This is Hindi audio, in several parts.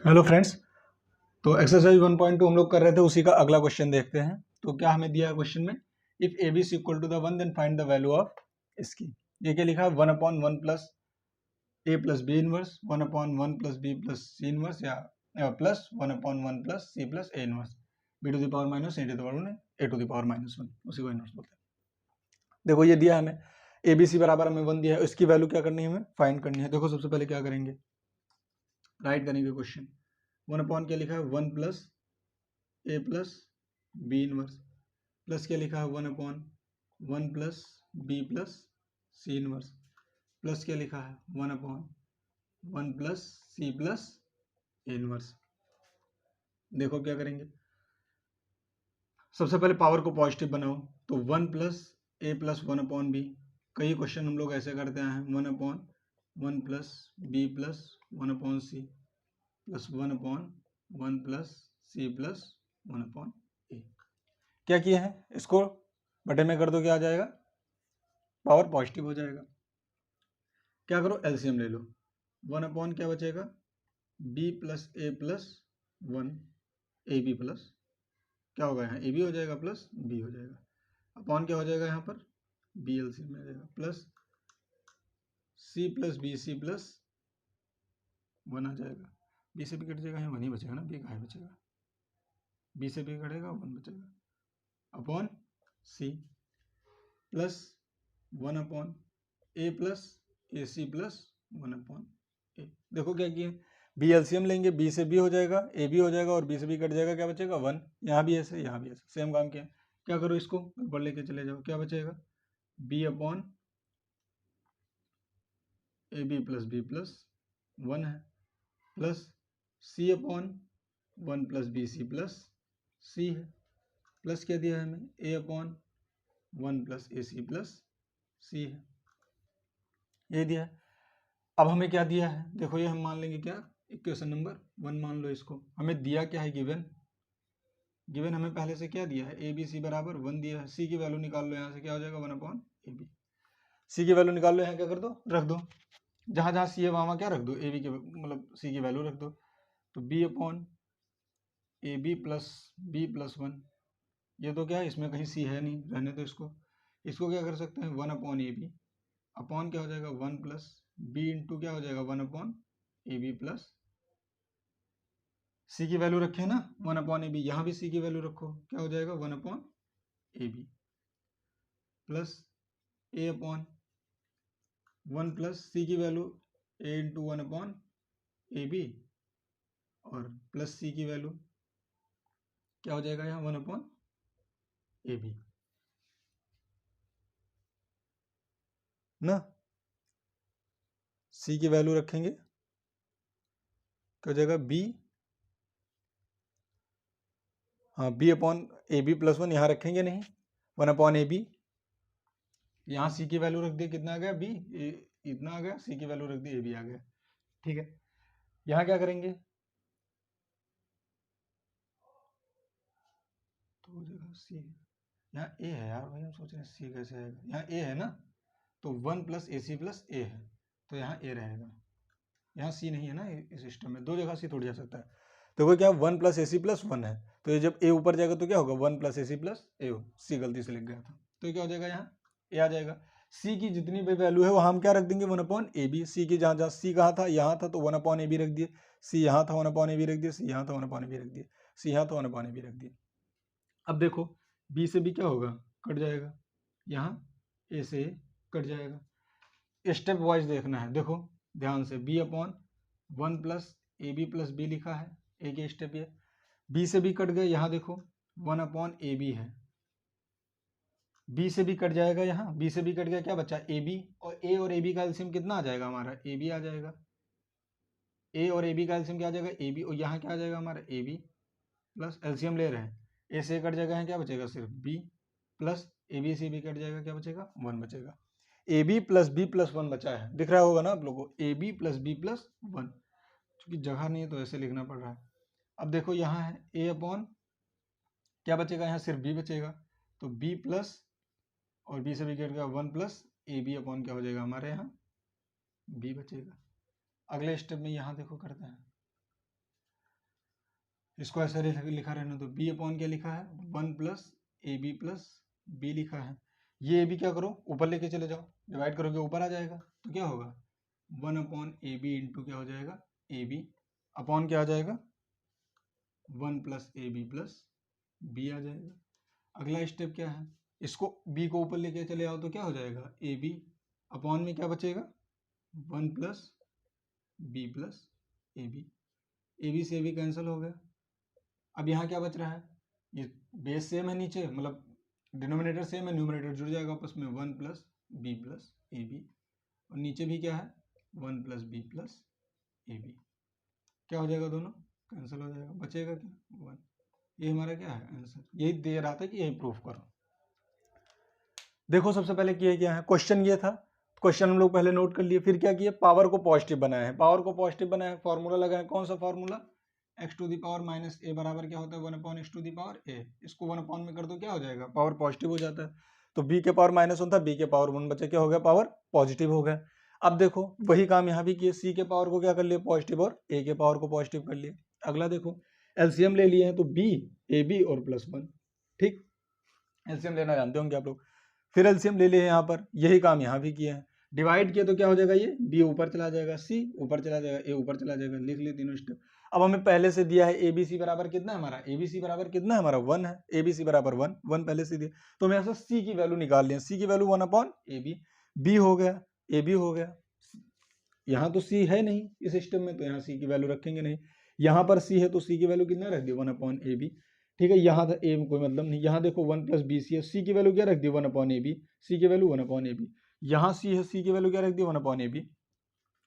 Hello friends. तो एक्सरसाइज 1.2 हम लोग कर रहे थे, उसी का अगला क्वेश्चन देखते हैं। तो क्या हमें दिया है क्वेश्चन में, if a b is equal to the 1 then find the value of इसकी। ये क्या लिखा है, 1/1 प्लस ए plus B inverse, 1/1 plus B plus सी इनवर्स, या plus 1/1 plus C plus A inverse, b to the power minus a to the power A to the power -1, उसी को इनवर्स बोलते हैं। देखो ये दिया है हमें, ए बी सी बराबर हमें 1 दिया है, इसकी वैल्यू क्या करनी है, हमें फाइंड करनी है। देखो सबसे पहले क्या करेंगे, राइट करेंगे क्वेश्चन। 1/, क्या लिखा है, 1 प्लस ए प्लस बी इनवर्स, प्लस क्या लिखा है, 1/1 प्लस बी प्लस सी इनवर्स, प्लस क्या लिखा है, 1/1 प्लस सी प्लस ए इनवर्स। देखो क्या करेंगे, सबसे पहले पावर को पॉजिटिव बनाओ, तो 1 प्लस ए प्लस 1/b। कई क्वेश्चन हम लोग ऐसे करते हैं, 1/1 plus B plus 1/c plus 1/1 plus सी प्लस 1/a। क्या किए हैं, इसको बटे में कर दो, क्या आ जाएगा, पावर पॉजिटिव हो जाएगा। क्या करो, एलसीएम ले लो, 1/, क्या बचेगा, b प्लस ए प्लस 1 ए बी प्लस, क्या होगा यहाँ, ए बी हो जाएगा प्लस बी हो जाएगा, अपॉन क्या हो जाएगा यहाँ पर, बी एलसीएम में आ जाएगा, प्लस सी प्लस बी सी प्लस 1 आ जाएगा। बी से भी कट जाएगा, यहाँ 1 ही बचेगा ना, बी कहाँ बचेगा, बी से भी कटेगा 1 बचेगा, upon c plus 1/a plus a c plus 1/a। देखो क्या किए, बी एलसीएम लेंगे, बी से बी हो जाएगा, ए बी हो जाएगा, और बी से बी कट जाएगा, क्या बचेगा 1। यहाँ भी ऐसे, यहाँ भी ऐसे, सेम काम किया। क्या करो, इसको ऊपर लेके चले जाओ, क्या बचेगा, b upon A B plus 1 है, plus c upon 1 plus B C plus c है, प्लस क्या दिया है हमें, a upon 1 plus a c plus c है, ये दिया है। अब हमें क्या दिया है, देखो ये हम मान लेंगे क्या, इक्वेशन नंबर 1 मान लो इसको। हमें दिया क्या है, गिवन, गिवन हमें पहले से क्या दिया है, ए बी सी बराबर 1 दिया है। सी की वैल्यू निकाल लो, यहाँ से क्या हो जाएगा, 1/ab। सी की वैल्यू निकाल लो, यहाँ क्या कर दो, रख दो, जहाँ जहाँ सी है वहाँ क्या रख दो, ए बी के मतलब सी की वैल्यू रख दो। तो B upon A B plus 1, ये तो क्या है, इसमें कहीं सी है नहीं, रहने दो इसको। इसको क्या कर सकते हैं, 1/ab, अपॉन क्या हो जाएगा, 1 प्लस बी इंटू क्या हो जाएगा, 1/ab प्लस सी की वैल्यू रखे ना 1/ab, यहाँ भी सी की वैल्यू रखो, क्या हो जाएगा 1/ab प्लस ए अपॉन 1 प्लस सी की वैल्यू ए इंटू 1/ab, और प्लस सी की वैल्यू क्या हो जाएगा यहाँ 1/ab ना। सी की वैल्यू रखेंगे, क्या हो जाएगा, बी, हाँ B upon A B plus 1 यहाँ रखेंगे नहीं, 1/ab, यहाँ सी की वैल्यू रख दी, कितना आ गया, बी इतना आ गया, सी की वैल्यू रख दी, ए बी आ गया। ठीक है, यहाँ क्या करेंगे, तो जगह सी, यहाँ ए है यार भाई, हम सोच रहे हैं सी कैसे आएगा, यहाँ ए है ना, तो 1 प्लस ए सी प्लस ए है, तो यहाँ ए रहेगा, यहाँ सी नहीं है ना, इस सिस्टम में दो जगह सी थोड़ी जा सकता है। देखो क्या 1 प्लस ए सी प्लस 1 है, तो ये जब ए ऊपर जाएगा तो क्या होगा, 1 प्लस ए सी प्लस ए हो, सी गलती से लिख गया था, तो ये क्या हो जाएगा, यहाँ ए आ जाएगा। सी की जितनी भी वैल्यू है वो हम क्या रख देंगे, 1/ab। सी की जहाँ जहाँ सी कहाँ था, यहाँ था, तो 1/ab रख दिए, सी यहाँ था 1/ab रख दिए, सी यहाँ था 1/ab रख दिए, सी यहाँ था 1/ab रख दिए। अब देखो बी से बी क्या होगा, कट जाएगा, यहाँ ए से कट जाएगा। स्टेप वाइज देखना है, देखो ध्यान से, B upon 1 plus A B plus B लिखा है, एक ही स्टेप ये, बी से बी कट गए, यहाँ देखो 1/ab है, बी से भी कट जाएगा, यहाँ बी से भी कट गया, क्या बचा, ए बी, और ए बी का एलसीएम कितना आ जाएगा हमारा, ए बी आ जाएगा, ए और ए बी का एलसीएम क्या आ जाएगा, ए बी, और यहाँ क्या आ जाएगा हमारा, ए बी प्लस एलसीएम ले रहे हैं, ए से कट जाएगा, यहाँ क्या बचेगा, सिर्फ बी, प्लस ए बी से बी कट जाएगा, क्या बचेगा, 1 बचेगा। A B plus B plus 1 बचा है, दिख रहा होगा ना आप लोगों को, A B plus B plus 1, क्योंकि जगह नहीं है तो ऐसे लिखना पड़ रहा है। अब देखो यहाँ है ए अपॉन, क्या बचेगा, यहाँ सिर्फ बी बचेगा, तो बी प्लस, और बी से बी कट गया 1 प्लस ए बी अपॉन क्या हो जाएगा हमारे यहाँ, बी बचेगा। अगले स्टेप में यहाँ देखो करते हैं, इसको ऐसे लिखा रहने दो, बी अपॉन क्या लिखा है, 1 plus A B plus B लिखा है। ये ए बी क्या करो, ऊपर लेके चले जाओ, डिवाइड करोगे ऊपर आ जाएगा, तो क्या होगा 1 अपॉन ए बी इंटू क्या हो जाएगा ए बी अपॉन क्या आ जाएगा 1 plus A B plus b आ जाएगा। अगला स्टेप क्या है, इसको बी को ऊपर लेके चले आओ तो क्या हो जाएगा ए बी अपॉन में क्या बचेगा 1 प्लस बी प्लस ए बी से ए बी कैंसिल हो गया। अब यहाँ क्या बच रहा है, ये बेस सेम है नीचे, मतलब डिनोमिनेटर सेम है, न्यूमरेटर जुड़ जाएगा आपस में 1 प्लस बी प्लस ए बी, और नीचे भी क्या है 1 प्लस बी प्लस ए बी, क्या हो जाएगा दोनों कैंसिल हो जाएगा, बचेगा क्या 1। ये हमारा क्या है आंसर, यही दे रहा था कि यही प्रूफ करो। देखो सबसे पहले किया क्या है, क्वेश्चन ये था, क्वेश्चन हम लोग पहले नोट कर लिए, फिर क्या किया पावर को पॉजिटिव बनाया है, पावर को पॉजिटिव बनाया है, फॉर्मूला लगाया, कौन सा formula x to the power minus a बराबर क्या होता है 1 upon x to the power a, इसको 1 अपॉन में कर दो क्या हो जाएगा पावर पॉजिटिव हो जाता है, तो b के पावर -1 था, b के पावर 1 बचा, क्या हो गया पावर पॉजिटिव हो गया। अब देखो वही काम यहाँ भी किए, c के पावर को क्या कर लिया पॉजिटिव और a के पावर को पॉजिटिव कर लिया। अगला देखो एलसीएम ले लिए हैं तो b ए बी और +1, ठीक एलसीएम लेना जानते होंगे आप लोग, फिर एलसीएम ले लिए यहाँ पर, यही काम यहाँ भी किया है, डिवाइड किया तो क्या हो जाएगा ये b ऊपर चला जाएगा, c ऊपर चला जाएगा, a ऊपर चला जाएगा, लिख लिए तीनों स्टेप। अब हमें पहले से दिया है ABC बराबर कितना है हमारा, ABC बराबर कितना है हमारा 1 है, ABC बराबर 1 पहले से दिया, तो हम यहाँ से C की वैल्यू निकाल लें, C की वैल्यू 1 अपॉन AB, B हो गया AB हो गया, यहाँ तो C है नहीं इस सिस्टम में, तो यहाँ C की वैल्यू रखेंगे नहीं, यहाँ पर C है तो C की वैल्यू कितना रख दी 1 अपॉन AB, ठीक है, यहाँ था A में कोई मतलब नहीं, यहाँ देखो 1 प्लस बी सी है, C की वैल्यू क्या रख दी 1 अपॉन AB, C की वैल्यू 1 अपॉन AB, यहाँ C है, C की वैल्यू क्या रख दी 1 अपॉन AB।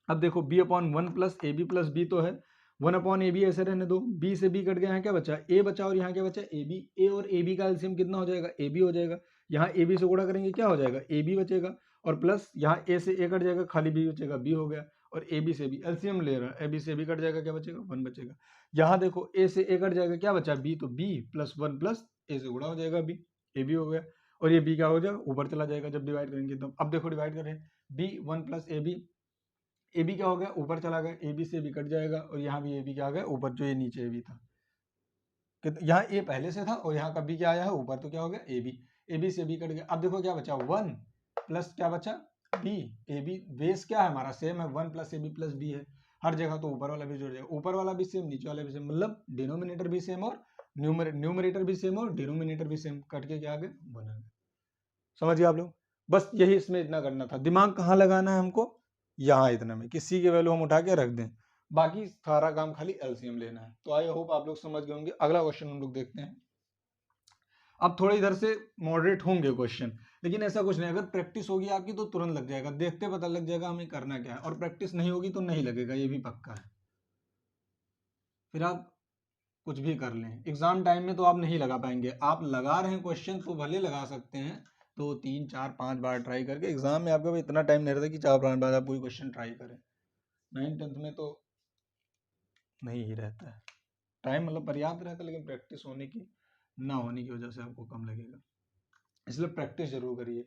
अब देखो b upon 1 plus A B plus B तो है, 1 अपॉन ए बी ऐसे रहने दो, b से b कट गया, यहाँ क्या बचा a बचा, और यहाँ क्या बचा ए बी, a और ए बी का एलसीएम कितना हो जाएगा ए बी हो जाएगा, यहाँ ए बी से गुणा करेंगे क्या हो जाएगा ए बी बचेगा, और प्लस यहाँ a से a कट जाएगा खाली b बचेगा, b हो गया, और ए बी से भी एलसीएम ले रहा है, ए बी से b कट जाएगा क्या बचेगा 1 बचेगा, यहाँ देखो a से a कट जाएगा क्या बचा b, तो b प्लस 1 प्लस a से गुणा हो जाएगा b, ए बी हो गया, और ये b क्या हो जाएगा ऊपर चला जाएगा जब डिवाइड करेंगे तब। अब देखो डिवाइड करें b 1 प्लस ए बी क्या हो गया ऊपर चला गया, ए बी से भी कट जाएगा, और यहाँ भी ए बी क्या आ गया ऊपर, जो ये नीचे ए बी था, यहाँ ए पहले से था और यहाँ का बी क्या आया है ऊपर, तो क्या हो गया ए बी से बी कट गया। अब देखो क्या बचा 1 प्लस क्या बचा बी, ए बी बेस क्या है हमारा सेम है 1 plus A B plus B है, हर जगह तो ऊपर वाला भी जुड़ जाएगा, ऊपर वाला भी सेम नीचे वाला भी सेम, मतलब डिनोमिनेटर भी सेम और न्यूमरेटर भी सेम और डिनोमिनेटर भी सेम, कट के क्या आ गया 1 आ गया। समझ गए आप लोग, बस यही इसमें इतना करना था, दिमाग कहाँ लगाना है हमको, यहाँ इतना में कि सी की वैल्यू हम उठा के रख दें, बाकी सारा काम खाली एलसीएम लेना है। तो आई होप आप लोग समझ गए होंगे। अगला क्वेश्चन हम लोग देखते हैं। अब थोड़े इधर से मॉडरेट होंगे क्वेश्चन, लेकिन ऐसा कुछ नहीं, अगर प्रैक्टिस होगी आपकी तो तुरंत लग जाएगा, देखते पता लग जाएगा हमें करना क्या है, और प्रैक्टिस नहीं होगी तो नहीं लगेगा, ये भी पक्का है। फिर आप कुछ भी कर लें, एग्जाम टाइम में तो आप नहीं लगा पाएंगे, आप लगा रहे हैं क्वेश्चन तो भले लगा सकते हैं, 2 3 4 5 बार ट्राई करके, एग्जाम में आपका इतना टाइम नहीं रहता कि 4-5 बार आप कोई क्वेश्चन ट्राई करें, 9th-10th में तो नहीं ही रहता है टाइम, मतलब पर्याप्त रहता है, लेकिन प्रैक्टिस होने की ना होने की वजह से आपको कम लगेगा, इसलिए प्रैक्टिस जरूर करिए।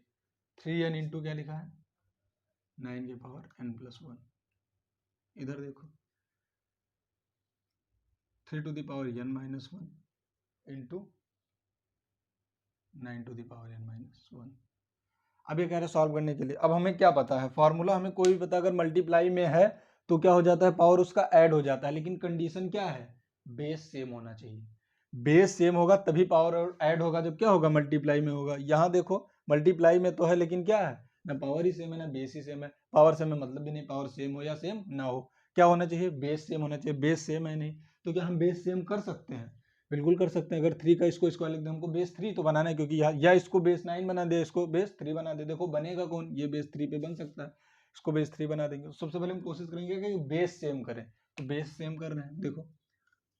3n इंटू क्या लिखा है 9 के पावर n+1, इधर देखो 3 to the power n-1 into 9 to the power n-1। अब ये कह रहे हैं सॉल्व करने के लिए, अब हमें क्या पता है फॉर्मूला, हमें कोई भी पता, अगर मल्टीप्लाई में है तो क्या हो जाता है पावर उसका ऐड हो जाता है, लेकिन कंडीशन क्या है बेस सेम होना चाहिए, बेस सेम होगा तभी पावर ऐड होगा, जब क्या होगा मल्टीप्लाई में होगा। यहाँ देखो मल्टीप्लाई में तो है, लेकिन क्या है ना पावर ही सेम है ना बेस ही सेम है, पावर से हमें मतलब भी नहीं, पावर सेम हो या सेम ना हो, क्या होना चाहिए बेस सेम होना चाहिए, बेस सेम है नहीं, तो क्या हम बेस सेम कर सकते हैं, बिल्कुल कर सकते हैं। अगर 3 का इसको स्क्वायर लिख दे, हमको बेस 3 तो बनाना है, क्योंकि या इसको बेस 9 बना दे, इसको बेस 3 बना दे, देखो बनेगा कौन, ये बेस 3 पे बन सकता है, इसको बेस 3 बना देंगे। सबसे पहले हम कोशिश करेंगे कि बेस सेम करें, तो बेस सेम कर रहे हैं, देखो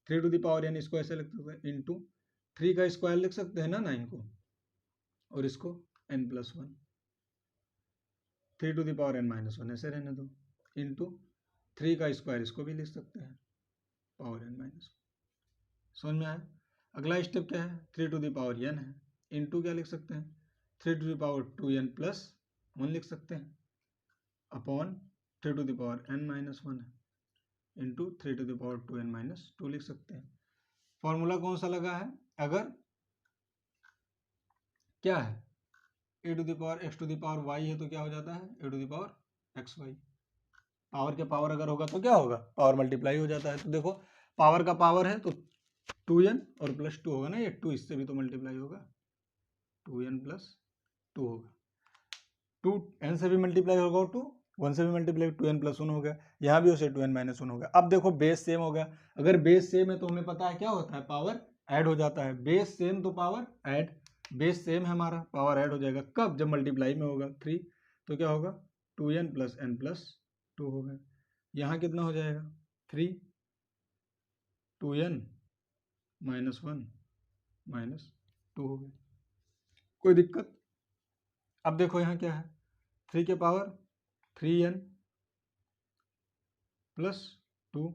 3 टू द पावर यानी इसको ऐसे लिख सकते हैं इंटू 3 का स्क्वायर लिख सकते हैं ना 9 को, और इसको n+1, 3 to the power n-1 ऐसे रहने दो, इंटू 3 का स्क्वायर इसको भी लिख सकते हैं पावर n-1। समझ में आया। अगला स्टेप क्या है 3 टू द पावर n है, इंटू क्या लिख सकते हैं 3 टू द पावर 2n+1 लिख सकते हैं, upon 3 to the power n-1 है, into 3 to the power 2n-2 लिख सकते हैं। फॉर्मूला कौन सा लगा है, अगर क्या है a to the power x to the power y है तो क्या हो जाता है a to the power x y. Power के पावर अगर होगा तो क्या होगा, पावर मल्टीप्लाई हो जाता है। तो देखो पावर का पावर है तो 2n और प्लस 2 होगा ना, ये 2 इससे भी तो मल्टीप्लाई होगा, 2n प्लस 2 होगा, 2n से भी मल्टीप्लाई होगा और 1 से भी मल्टीप्लाई, 2n प्लस 1 हो गया, यहाँ भी उसे 2n माइनस 1 हो गया। अब देखो बेस सेम हो गया, अगर बेस सेम है तो हमें पता है क्या होता है, पावर ऐड हो जाता है, बेस सेम तो पावर ऐड, बेस सेम है हमारा, पावर ऐड हो जाएगा कब, जब मल्टीप्लाई में होगा 3, तो क्या होगा 2n प्लस n प्लस 2 हो गया। यहाँ कितना हो जाएगा 3, 2n माइनस 1 माइनस 2 हो गया, कोई दिक्कत। अब देखो यहाँ क्या है 3 के पावर 3n प्लस 2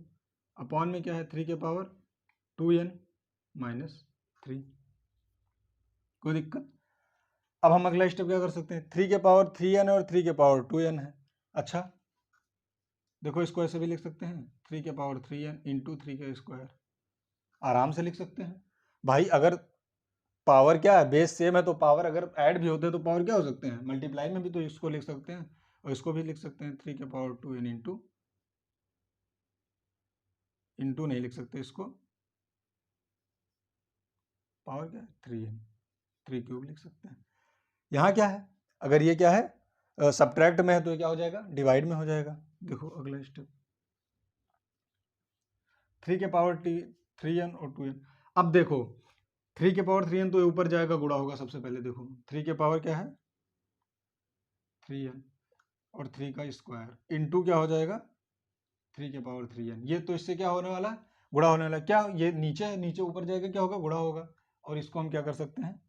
अपॉन में क्या है 3 के पावर 2n माइनस 3, कोई दिक्कत। अब हम अगला स्टेप क्या कर सकते हैं, 3 के पावर 3n और 3 के पावर 2n है। अच्छा देखो इसको ऐसे भी लिख सकते हैं 3 के पावर 3n इंटू 3 का स्क्वायर, आराम से लिख सकते हैं भाई। अगर पावर क्या है बेस सेम है तो पावर अगर ऐड भी होते हैं तो पावर क्या हो सकते हैं, मल्टीप्लाई में भी तो इसको लिख सकते हैं और इसको भी लिख सकते हैं 3 के पावर 2n इंटू नहीं लिख सकते इसको, पावर क्या है 3n, 3 क्यूब लिख सकते हैं। यहाँ क्या है, अगर ये क्या है सब्ट्रैक्ट में है तो ये क्या हो जाएगा डिवाइड में हो जाएगा। देखो अगला स्टेप 3 के पावर 3n और 2n, अब देखो 3 के पावर 3n तो ऊपर जाएगा गुणा होगा सबसे पहले, देखो 3 के पावर क्या है 3n और 3 का स्क्वायर इंटू क्या हो जाएगा 3 के पावर 3n, ये तो इससे क्या होने वाला गुणा होने वाला, क्या ये नीचे है, नीचे ऊपर जाएगा क्या होगा गुणा होगा, और इसको हम क्या कर सकते हैं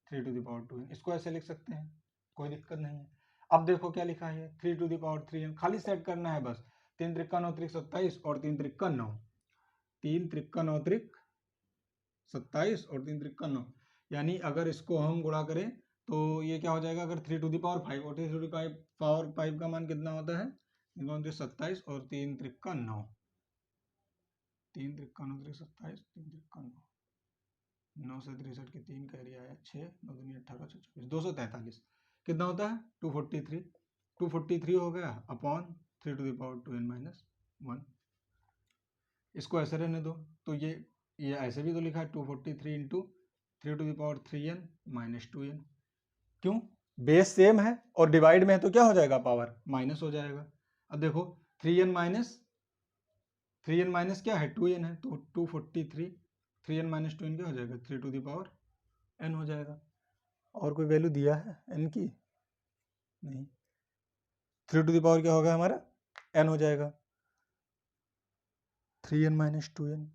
3 टू द पावर 2n, इसको ऐसे लिख सकते हैं, कोई दिक्कत नहीं है। अब देखो क्या लिखा है 3 टू द पावर 3n, खाली सेट करना है बस, 3 त्रिक्का 9 त्रिक 27 और 3 त्रिक्का 9, 3 त्रिक्का 9 त्रिक 27 और 3 त्रिक्का 9, यानी अगर इसको हम गुणा करें तो ये क्या हो जाएगा, अगर 3 टू द पावर 5 और 3 टू द पावर 5 का मान कितना होता है 27 और 3 त्रिक्का 9, 3 त्रिक्का 9 त्रिक 27, 3 त्रिक्का 9, 9 से 63 की 3 कैरी आया 6, 9 दूनी 18, 24, 243 कितना होता है 243, 243 हो गया upon 3 to the power 2n minus 1, इसको ऐसे रहने दो, तो ये ऐसे भी तो लिखा है 243 into 3 to the power 3n minus 2n, क्यों बेस सेम है और डिवाइड में है तो क्या हो जाएगा पावर माइनस हो जाएगा। अब देखो 3n माइनस क्या है 2n है, तो 243 3n माइनस 2n क्या हो जाएगा 3 टू द पावर n हो जाएगा। और कोई वैल्यू दिया है n की नहीं, 3 टू द पावर क्या होगा हमारा n हो जाएगा 3n माइनस 2n,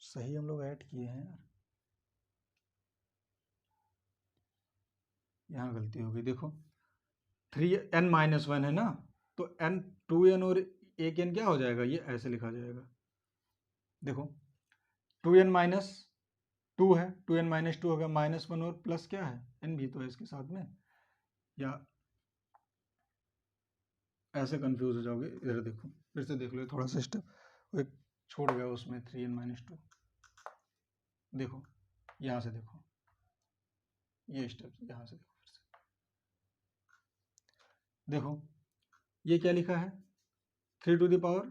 सही हम लोग ऐड किए हैं यार, यहाँ गलती हो गई। देखो 3n माइनस 1 है ना, तो n 2n और एक n क्या हो जाएगा, ये ऐसे लिखा जाएगा, देखो 2n माइनस 2 है, 2n माइनस 2 होगा, माइनस 1 और प्लस क्या है n भी तो है इसके साथ में, या ऐसे कंफ्यूज हो जाओगे। इधर देखो फिर से देख लो थोड़ा सा स्टेप एक छोड़ गया उसमें 3n माइनस 2, देखो यहाँ से देखो ये स्टेप यहाँ से देखो फिर से देखो ये क्या लिखा है 3 टू द पावर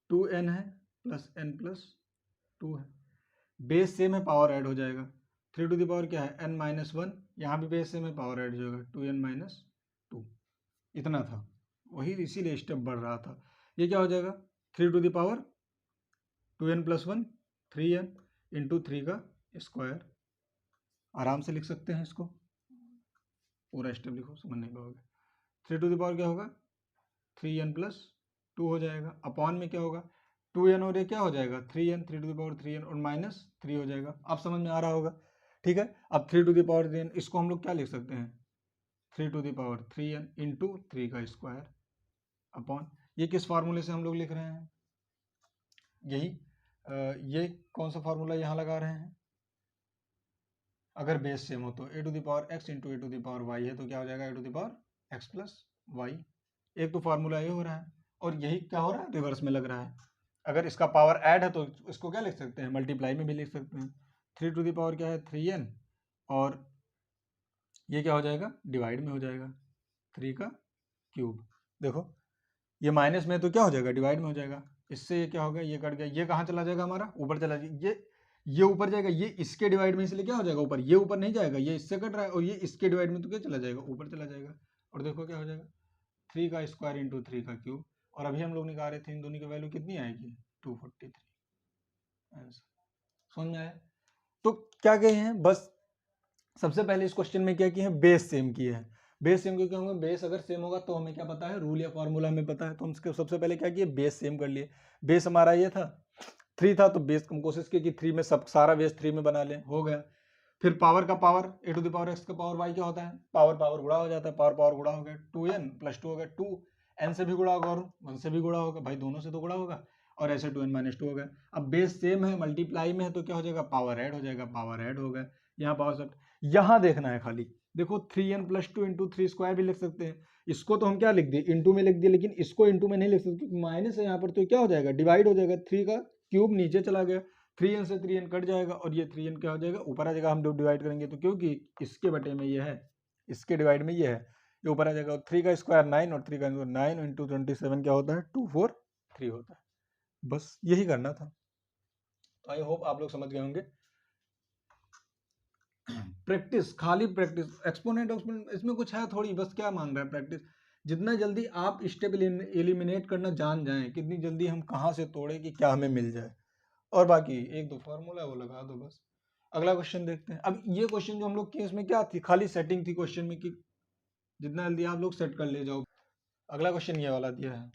2n है प्लस n प्लस 2 है, बेस सेम है पावर ऐड हो जाएगा, 3 टू द पावर क्या है n माइनस 1, यहाँ भी बेस सेम है पावर ऐड हो जाएगा 2n माइनस 2, इतना था, वही इसीलिए स्टेप बढ़ रहा था। ये क्या हो जाएगा 3 to the power 2n plus 1 3n into 3 का स्क्वायर, आराम से लिख सकते हैं इसको, पूरा स्टेप लिखो समझ नहीं पाओगे। 3 टू द पावर क्या होगा 3n प्लस 2 हो जाएगा, अपॉन में क्या होगा 2n और ये क्या हो जाएगा 3n, 3 to the power 3n और माइनस 3 हो जाएगा, अब समझ में आ रहा होगा। ठीक है, अब 3 टू द पावर 3n इसको हम लोग क्या लिख सकते हैं 3 to the power 3n into 3 का स्क्वायर अपॉन, ये किस फार्मूले से हम लोग लिख रहे हैं, यही ये कौन सा फार्मूला यहाँ लगा रहे हैं, अगर बेस सेम हो तो a to the power x into a to the power y है तो क्या हो जाएगा a to the power x plus y, एक तो फार्मूला ये हो रहा है, और यही क्या हो रहा है, रिवर्स में लग रहा है। अगर इसका पावर ऐड है तो इसको क्या लिख सकते हैं, मल्टीप्लाई में भी लिख सकते हैं। 3 टू द पावर क्या है 3n, और ये क्या हो जाएगा, डिवाइड में हो जाएगा 3 का क्यूब। देखो ये माइनस में तो क्या हो जाएगा, डिवाइड में हो जाएगा। इससे ये क्या हो गया, ये कट गया, ये कहाँ चला जाएगा हमारा, ऊपर चला जाएगा। ये ऊपर जाएगा, ये इसके डिवाइड में, इसलिए क्या हो जाएगा ऊपर, ये ऊपर नहीं जाएगा, ये इससे कट रहा है, और ये इसके डिवाइड में तो क्या चला जाएगा, ऊपर चला जाएगा। और देखो क्या हो जाएगा, 3 का स्क्वायर इंटू 3 का क्यूब। और अभी हम लोग निकाल रहे थे इन दोनों की वैल्यू कितनी आएगी, 243। आंसर समझ में आया। तो क्या कहे हैं, बस सबसे पहले इस क्वेश्चन में क्या किया है, बेस सेम किया है। बेस सेम क्यों होंगे, बेस अगर सेम होगा तो हमें क्या पता है, रूल या फॉर्मूला हमें पता है, तो हम सबसे पहले क्या किए, बेस सेम कर लिए। बेस हमारा ये था 3 था, तो बेस हम कोशिश की कि 3 में सब सारा बेस 3 में बना लें, हो गया। फिर पावर का power A to the power X का पावर वाई क्या होता है, पावर पावर गुणा हो जाता है, पावर पावर गुणा हो गया, 2n + 2 हो गया, 2n से भी गुणा होगा और 1 से भी गुणा होगा, भाई दोनों से तो गुणा होगा, और ऐसे 2n - 2 हो गया। अब बेस सेम है, मल्टीप्लाई में है, तो क्या हो जाएगा, पावर ऐड हो जाएगा, पावर ऐड हो गया, यहाँ पावर सब यहाँ देखना है खाली। देखो 3n + 2 इंटू 3 स्क्वायर भी लिख सकते हैं, इसको तो हम क्या लिख दिए, इंटू में लिख दिए, लेकिन इसको इंटू में नहीं लिख सकते क्योंकि माइनस है यहाँ पर, तो क्या हो जाएगा, डिवाइड हो जाएगा, 3 का क्यूब नीचे चला गया, 3n से 3n कट जाएगा, और ये 3n क्या हो जाएगा, ऊपर आ जाएगा। हम जब डिवाइड करेंगे तो क्योंकि इसके बटे में ये है, इसके डिवाइड में ये है, ये ऊपर आ जाएगा। 3 का स्क्वायर 9, और 3 का 9 इंटू 27 क्या होता है, 243 होता है। बस यही करना था। तो आई होप आप लोग समझ गए होंगे। प्रैक्टिस, खाली प्रैक्टिस, एक्सपोनेंट इसमें कुछ है थोड़ी, बस क्या मांग रहा है, प्रैक्टिस। जितना जल्दी आप स्टेप एलिमिनेट करना जान जाएं, कितनी जल्दी हम कहाँ से तोड़े कि क्या हमें मिल जाए, और बाकी 1-2 फॉर्मूला वो लगा दो बस। अगला क्वेश्चन देखते हैं। अब ये क्वेश्चन जो हम लोग किए इसमें क्या थी, खाली सेटिंग थी क्वेश्चन में कि जितना जल्दी आप लोग सेट कर ले जाओ। अगला क्वेश्चन ये वाला दिया है,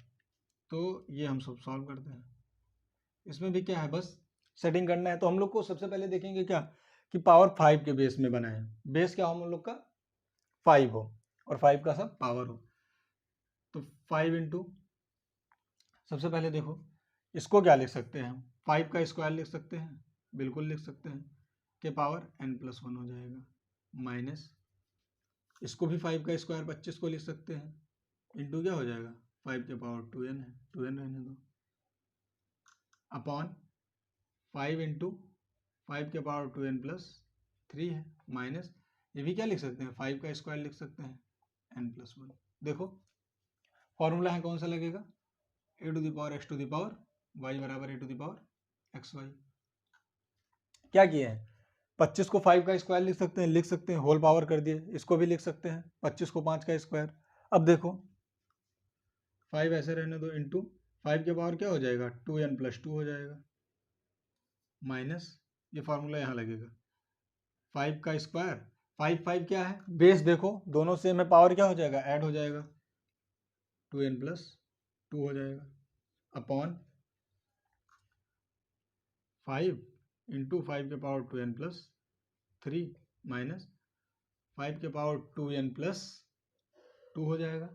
तो ये हम सब सॉल्व करते हैं। इसमें भी क्या है, बस सेटिंग करना है। तो हम लोग को सबसे पहले देखेंगे क्या कि पावर 5 के बेस में बना है, बेस क्या हो हम लोग का 5 हो, और 5 का सब पावर हो, तो 5 इंटू, सबसे पहले देखो इसको क्या लिख सकते हैं हम, 5 का स्क्वायर लिख सकते हैं, बिल्कुल लिख सकते हैं, के पावर n+1 हो जाएगा, माइनस इसको भी 5 का स्क्वायर 25 को लिख सकते हैं, इंटू क्या हो जाएगा, 5 के पावर 2n है, 2n रहने दो, अपॉन 5 इंटू 5 के पावर 2n+3 है, माइनस ये भी क्या लिख सकते हैं, 5 का स्क्वायर लिख सकते हैं, n+1। देखो फॉर्मूला है कौन सा लगेगा, a to the power x to the power y बराबर a to the power xy। क्या किए हैं, 25 को 5 का स्क्वायर लिख सकते हैं, होल पावर कर दिए, इसको भी लिख सकते हैं 25 को 5 का स्क्वायर। अब देखो 5 ऐसे रहने दो, इंटू 5 के पावर क्या हो जाएगा, 2n+2 हो जाएगा, माइनस ये फॉर्मूला यहाँ लगेगा, 5 का स्क्वायर, 5 क्या है, बेस देखो दोनों सेम है, पावर क्या हो जाएगा, ऐड हो जाएगा, 2n+2 हो जाएगा, अपॉन 5 इंटू 5 के पावर 2n+3 माइनस 5 के पावर 2n+2 हो जाएगा,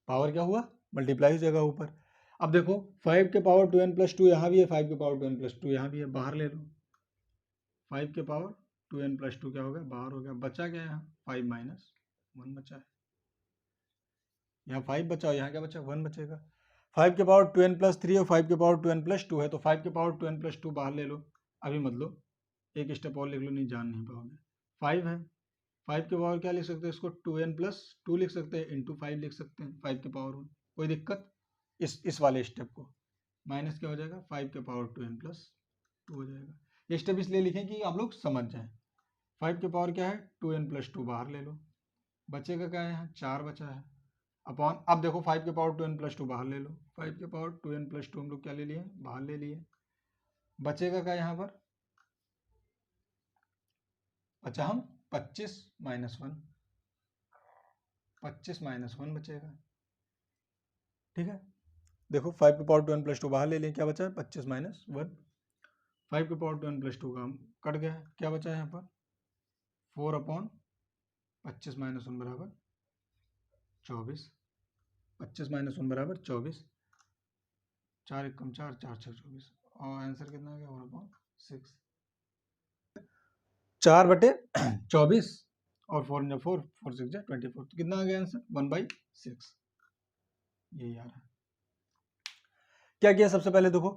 पावर क्या हुआ, मल्टीप्लाई हो जाएगा ऊपर। अब देखो 5 के पावर 2n+2 यहाँ भी है, 5 के पावर 2n+2 यहाँ भी है, बाहर ले लो, 5 के पावर 2n+2 क्या हो गया, बाहर हो गया, बचा क्या यहाँ, 5 - 1 बचा है, यहाँ 5 बचा, यहाँ क्या बचा, 1 बचेगा। 5 के पावर 2n+3 और 5 के पावर 2n+2 है, तो 5 के पावर 2n+2 बाहर ले लो, अभी मतलब एक स्टेप और लिख लो, नहीं जान नहीं पाओगे। 5 है, 5 के पावर क्या लिख सकते हैं, इसको 2n+2 लिख सकते हैं, इंटू 5 लिख सकते हैं, 5 के पावर 1, कोई दिक्कत। इस वाले स्टेप को माइनस क्या हो जाएगा, 5 के पावर 2n+2 हो जाएगा। ये स्टेप इसलिए लिखें कि आप लोग समझ जाएं। 5 के पावर क्या है, 2n+2 बाहर ले लो, बचेगा क्या है, यहाँ 4 बचा है, अपॉन, अब देखो 5 के पावर 2n+2 बाहर ले लो, 5 के पावर 2n+2 हम लोग क्या ले लिए, बाहर ले लिए, बचेगा क्या यहाँ पर, बचा हम 25 - 1, 25 - 1 बचेगा, ठीक है। देखो 5 के पावर 2n+2 बाहर ले लें, क्या बचा है, 25 - 1, 5 के पावर 2n+2 का कट गया, क्या बचा है यहाँ पर, 4/25 - 1 बराबर 24, 25 - 1 बराबर 24, 4 × 4 = 4 × 6 = 24, और आंसर कितना आ गया, 1/6, 4/24, और 4 × 4 4 × 6 = 24, तो कितना आ गया आंसर, 1/6, यही आ रहा है। क्या किया सबसे पहले देखो,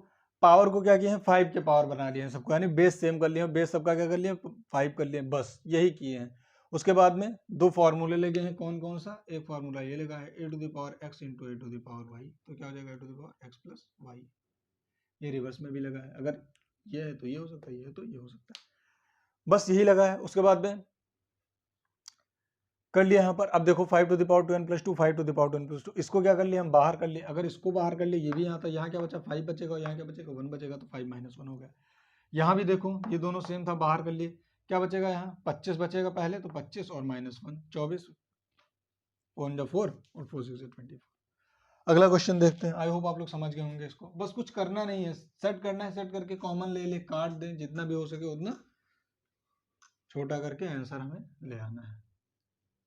पावर को क्या किया है 5 के पावर बना लिया है सबको, यानी बेस सेम कर लिया, बेस सबका क्या कर लिया 5 कर लिया, बस यही किए हैं। उसके बाद में दो फार्मूले लगे हैं, कौन कौन सा, एक फार्मूला ये लगा है a to the power x into a to the power y, तो क्या हो जाएगा a to the power x plus Y. ये रिवर्स में भी लगा है, अगर ये है तो ये हो सकता है, ये है तो ये हो सकता है, बस यही लगा है। उसके बाद में कर लिया यहाँ पर, अब देखो 5 to the power 2n plus 2, 5 to the power 2n plus 2, इसको क्या कर लिया हम बाहर कर लिए, अगर इसको बाहर कर लिए ये भी यहाँ था, यहाँ क्या बचा 5 बचेगा, और यहाँ क्या बचेगा 1 बचेगा, तो 5 माइनस 1 हो गया। यहाँ भी देखो ये दोनों सेम था, बाहर कर लिए, क्या बचेगा यहाँ 25 बचेगा पहले, तो 25 और माइनस 1 24, 4 और 4 6 24। अगला क्वेश्चन देखते हैं। आई होप आप लोग समझ गए होंगे इसको, बस कुछ करना नहीं है, सेट करना है, सेट करके कॉमन ले ले, काट दें, जितना भी हो सके उतना छोटा करके आंसर हमें ले आना है,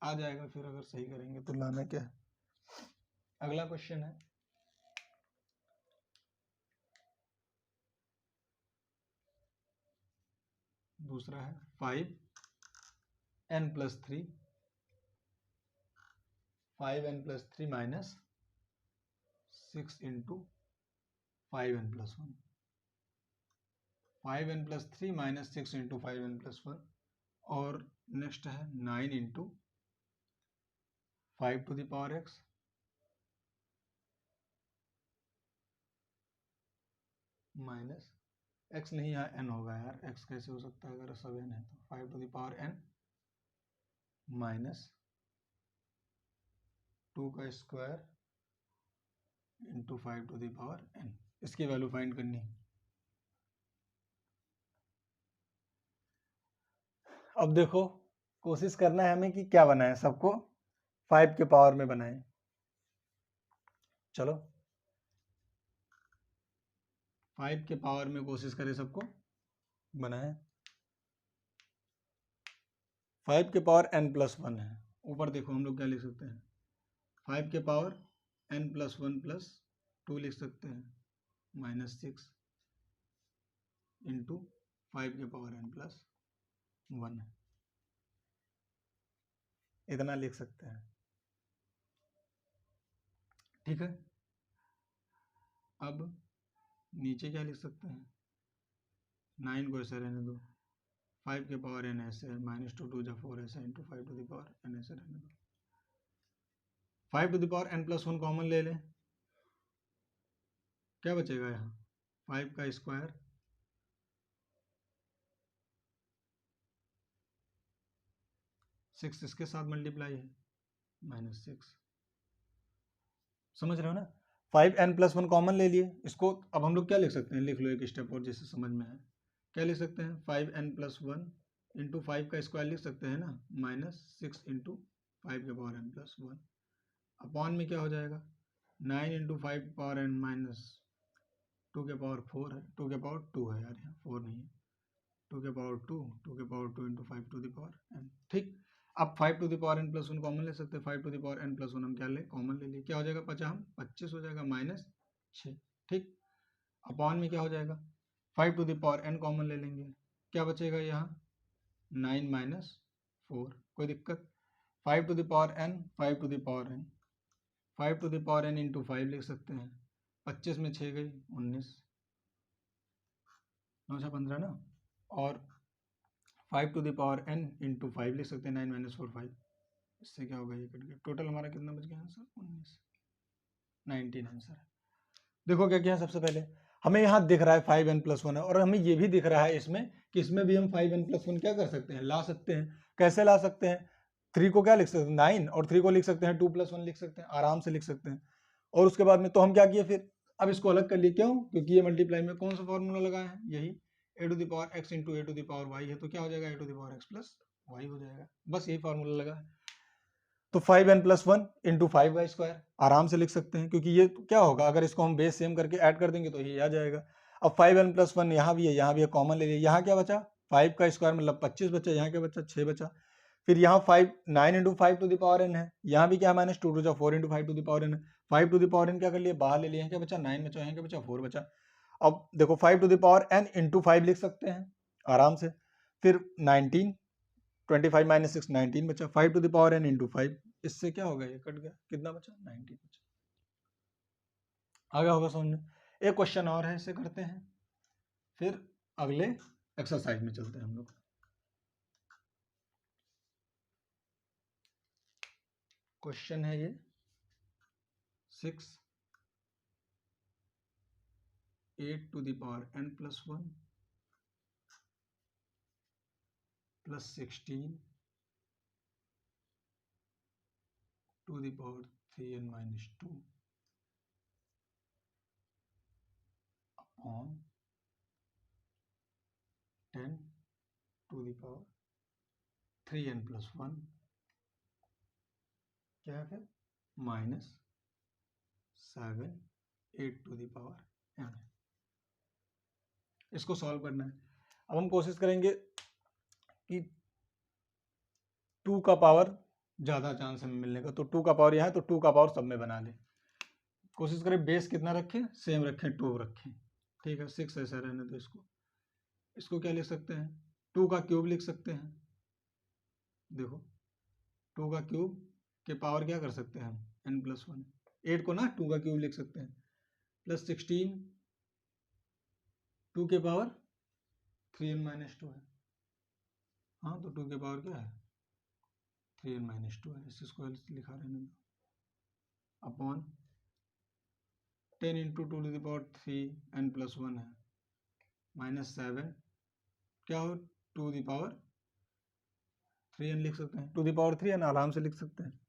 आ जाएगा फिर अगर सही करेंगे तो। लाना क्या है, अगला क्वेश्चन है दूसरा है 5n plus 3 minus 6 into 5n plus 1, 5n plus 3 minus 6 into 5n plus 1, और नेक्स्ट है 9 into 5 to the power x minus x, नहीं यहाँ n होगा यार, x कैसे हो सकता है अगर सब n है, तो 5 to the power n minus 2 का square into 5 to the power n, इसकी वैल्यू फाइंड करनी है। अब देखो कोशिश करना है हमें कि क्या बनाए, सबको 5 के पावर में बनाए, चलो 5 के पावर में कोशिश करें सबको बनाए। 5 के पावर n प्लस 1 है, ऊपर देखो हम लोग क्या लिख सकते हैं, 5 के पावर n प्लस 1 प्लस 2 लिख सकते हैं, माइनस 6 इंटू 5 के पावर n प्लस 1 है, इतना लिख सकते हैं, ठीक है। अब नीचे क्या लिख सकते हैं, 9 को ऐसे रहने दो, 5 के पावर n ऐसे है, माइनस 2 2 जा 4 ऐसे into 5 to the power n ऐसे रहने दो, 5 to the power n plus 1 common ले लें, क्या बचेगा यहाँ 5 का स्क्वायर 6 इसके साथ मल्टीप्लाई है, माइनस 6, समझ रहे हो ना। 5n प्लस 1 कॉमन ले लिए, इसको अब हम लोग क्या लिख सकते हैं, लिख लो एक स्टेप और जिससे समझ में आए, क्या लिख सकते हैं 5n प्लस 1 इंटू 5 का स्क्वायर लिख सकते हैं ना, माइनस 6 इंटू 5 के पावर n प्लस 1, अपॉन में क्या हो जाएगा 9 इंटू 5 पावर n माइनस 2 के पावर 4 है, 2 के पावर 2 है यार, यहाँ 4 नहीं है, 2 के पावर 2, 2 के power 2 into 5 to the power n, ठीक। अब 5 to the power n plus 1 common ले सकते हैं, 5 to the power n plus 1 हम क्या ले कॉमन ले लिए, क्या हो जाएगा 25 हो जाएगा, माइनस 6, ठीक। अपॉन में क्या हो जाएगा 5 to the power n common ले लेंगे, क्या बचेगा यहाँ 9 माइनस 4, कोई दिक्कत, 5 to the power n 5 to the power n 5 to the power n into 5 लिख सकते हैं, 25 में 6 गई 19, 9 15 ना, और 5 to the power n into 5 लिख सकते हैं, 9 माइनस 4 5, इससे क्या होगा ये कट गया, टोटल हमारा कितना बच गया आंसर 19, 19 आंसर है। देखो क्या किया सबसे पहले, हमें यहाँ दिख रहा है 5n प्लस 1 है, और हमें ये भी दिख रहा है इसमें कि इसमें भी हम 5n प्लस 1 क्या कर सकते हैं, ला सकते हैं। कैसे ला सकते हैं, 3 को क्या लिख सकते हैं 9, और 3 को लिख सकते हैं 2 प्लस 1 लिख सकते हैं, आराम से लिख सकते हैं। और उसके बाद में तो हम क्या किए फिर, अब इसको अलग कर लिए, क्यों, क्योंकि ये मल्टीप्लाई में कौन सा फॉर्मूला लगाया है, यही a to the power x into a to the power y है, तो क्या हो जाएगा a to the power x plus y हो जाएगा, बस यही फॉर्मूला लगा है। तो 5n प्लस 1 इंटू 5 का स्क्वायर आराम से लिख सकते हैं, क्योंकि ये क्या होगा, अगर इसको हम बेस सेम करके ऐड कर देंगे तो ये आ जाएगा। अब 5n प्लस 1 यहाँ भी है, यहाँ भी है, कॉमन ले लिया, यहाँ क्या बचा 5 का स्क्वायर मतलब 25 बचा, यहाँ क्या बचा 6 बचा, फिर यहाँ 9 into 5 to the power n है, यहाँ भी क्या है minus 2 to 4 into 5 to the power n है, 5 टू द पावर n क्या कर लिया बाहर ले लिया, क्या बचा 9 बचा, यहाँ क्या बचा 4 बचा। अब देखो 5 to the power n into 5 लिख सकते हैं आराम से, फिर 19 25 माइनस 6 19 बचा, 5 to the power n into 5, इससे क्या होगा ये कट गया, कितना बचा 19 बचा, आ गया होगा समझ में। एक क्वेश्चन और है, इसे करते हैं, फिर अगले एक्सरसाइज में चलते हैं हम लोग। क्वेश्चन है ये 6 8 to the power n plus 1 plus 16 to the power 3n minus 2 upon 10 to the power 3n plus 1 क्या है फिर minus 7 8 to the power n। इसको सॉल्व करना है। अब हम कोशिश करेंगे कि 2 का पावर ज़्यादा चांस है मिलने का, तो 2 का पावर यहाँ है तो 2 का पावर सब में बना लें। कोशिश करें बेस कितना रखें, सेम रखें, 2 रखें, ठीक है। 6 ऐसा रहने दो। इसको क्या लिख सकते हैं, 2 का क्यूब लिख सकते हैं। देखो 2 का क्यूब के पावर क्या कर सकते हैं हम, n plus 1, 8 को ना 2 का क्यूब लिख सकते हैं, प्लस 16 2 के पावर 3n minus 2 है। हाँ तो 2 के पावर क्या है 3n minus 2 है, इसको लिखा रहने दो, upon 10 into 2 to the power 3n plus 1 है, माइनस 7 क्या हो 2 to the power 3n लिख सकते हैं, 2 to the power 3n आराम से लिख सकते हैं।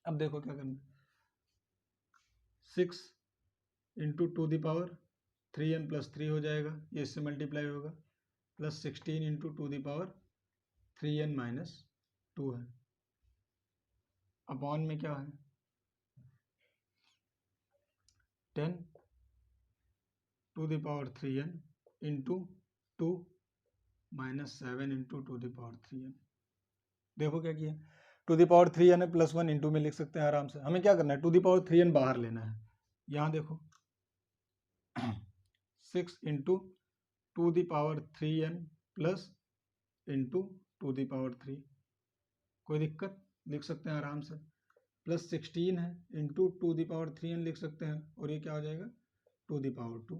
अब देखो क्या करना, 6 into 2 to the power 3n plus 3 हो जाएगा, ये इससे मल्टीप्लाई होगा, plus 16 into 2 to the power 3n minus 2 है, अपॉन में क्या है 10 to the power 3n into 2 minus 7 into 2 to the power 3n। देखो क्या किया, 2 to the power 3n है, प्लस 1 इंटू में लिख सकते हैं आराम से। हमें क्या करना है 2 to the power 3n बाहर लेना है। यहाँ देखो 6 into 2 to the power 3n plus into 2 to the power 3, कोई दिक्कत, लिख सकते हैं आराम से। प्लस 16 है into 2 to the power 3n लिख सकते हैं, और ये क्या हो जाएगा 2 to the power 2।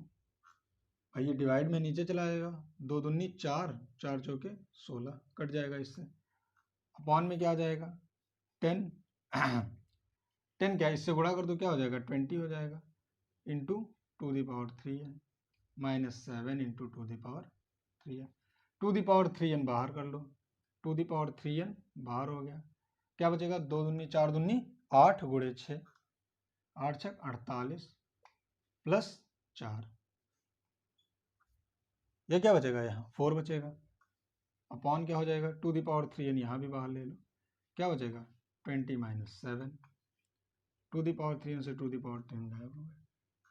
भाई ये डिवाइड में नीचे चला जाएगा, 2 दूनी 4, 4 चौके 16 कट जाएगा इससे, अपॉन में क्या आ जाएगा 10 10 क्या इससे गुणा कर दो क्या हो जाएगा 20 हो जाएगा, into 2 to the power 3n minus 7 into 2 to the power 3n। 2 to the power 3n बाहर कर लो, 2 to the power 3n बाहर हो गया, क्या बचेगा 2 दूनी 4 दूनी 8 गुणे 6, 8 6 48 प्लस 4, यह क्या बचेगा यहाँ 4 बचेगा, अपॉन क्या हो जाएगा 2 to the power 3n यहाँ भी बाहर ले लो, क्या बचेगा 20 minus 7, 2 to the power 3n से 2 to the power 3 गायब हो गया,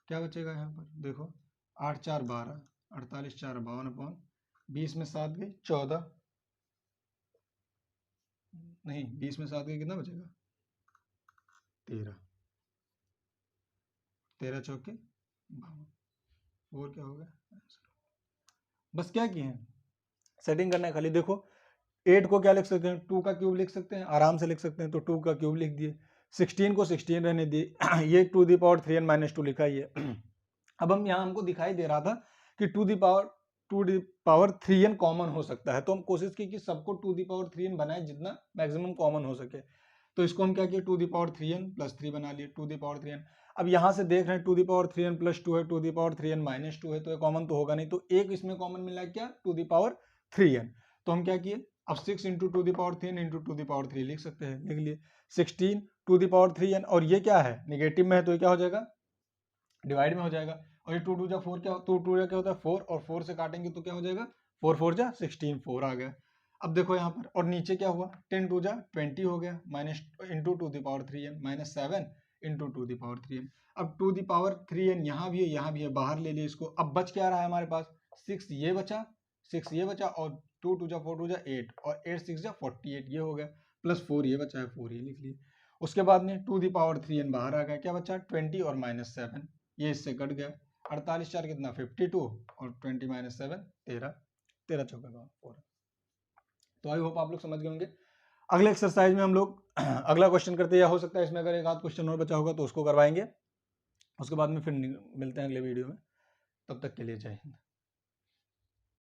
क्या बचेगा यहाँ पर देखो 8 4 12, 48 4 52, अपॉन 20 में 7 गई 14, नहीं 20 में 7 गई कितना बचेगा 13, 13 चौके 52, और क्या हो गया, बस क्या किए हैं सेटिंग करना है खाली। देखो 8 को क्या लिख सकते हैं 2 का क्यूब लिख सकते हैं, आराम से लिख सकते हैं, तो 2 का क्यूब लिख दिए, 16 को 16 रहने दिए, ये 2 to the power 3n minus 2 लिखा ही है। अब हम यहाँ हमको दिखाई दे रहा था कि 2 to the power 3n common हो सकता है, तो हम कोशिश की कि सबको 2 to the power 3n बनाए जितना मैक्सिमम कॉमन हो सके, तो इसको हम क्या किए 2 to the power 3n plus 3 बना लिए 2 to the power 3n। अब यहाँ से देख रहे हैं 2 to the power 3n plus 2 है, 2 to the power 3n minus 2 है, तो ये कॉमन तो होगा नहीं, तो एक इसमें कॉमन मिला क्या 2 to the power 3n, तो हम क्या किए अब 6 into 2 to the power 3 into 2 to the power 3 लिख सकते हैं, लिख लिए 16 2 to the power 3n, और ये क्या है निगेटिव में है तो ये क्या हो जाएगा डिवाइड में हो जाएगा, और ये 2 2 जा 4 क्या 2 2 जा क्या होता है 4, और 4 से काटेंगे तो क्या हो जाएगा 4 4 जा 16, 4 आ गया। अब देखो यहाँ पर, और नीचे क्या हुआ 10 2 जा 20 हो गया, minus into 2 to the power 3n minus 7 into 2 to the power 3n। अब 2 to the power 3n यहाँ भी है बाहर ले लिए इसको, अब बच क्या रहा है हमारे पास 6 ये बचा, 6 ये बचा, और 2 2 जा 4 2 जा 8, और 8 6 जा 48 ये हो गया, प्लस 4 ये बचा है 4 ये लिख लिए। उसके बाद में 2 to the power 3n बाहर आ गया, क्या बचा 20 और माइनस 7, ये इससे कट गया, 48 4 कितना 52, और 20 माइनस 7 13, 13 चौका 4। तो आई होप आप लोग समझ गए होंगे। अगले एक्सरसाइज में हम लोग अगला क्वेश्चन करते हैं, या हो सकता है इसमें अगर एक आध क्वेश्चन और बचा होगा तो उसको करवाएंगे, उसके बाद में फिर मिलते हैं अगले वीडियो में, तब तक के लिए जय हिंद।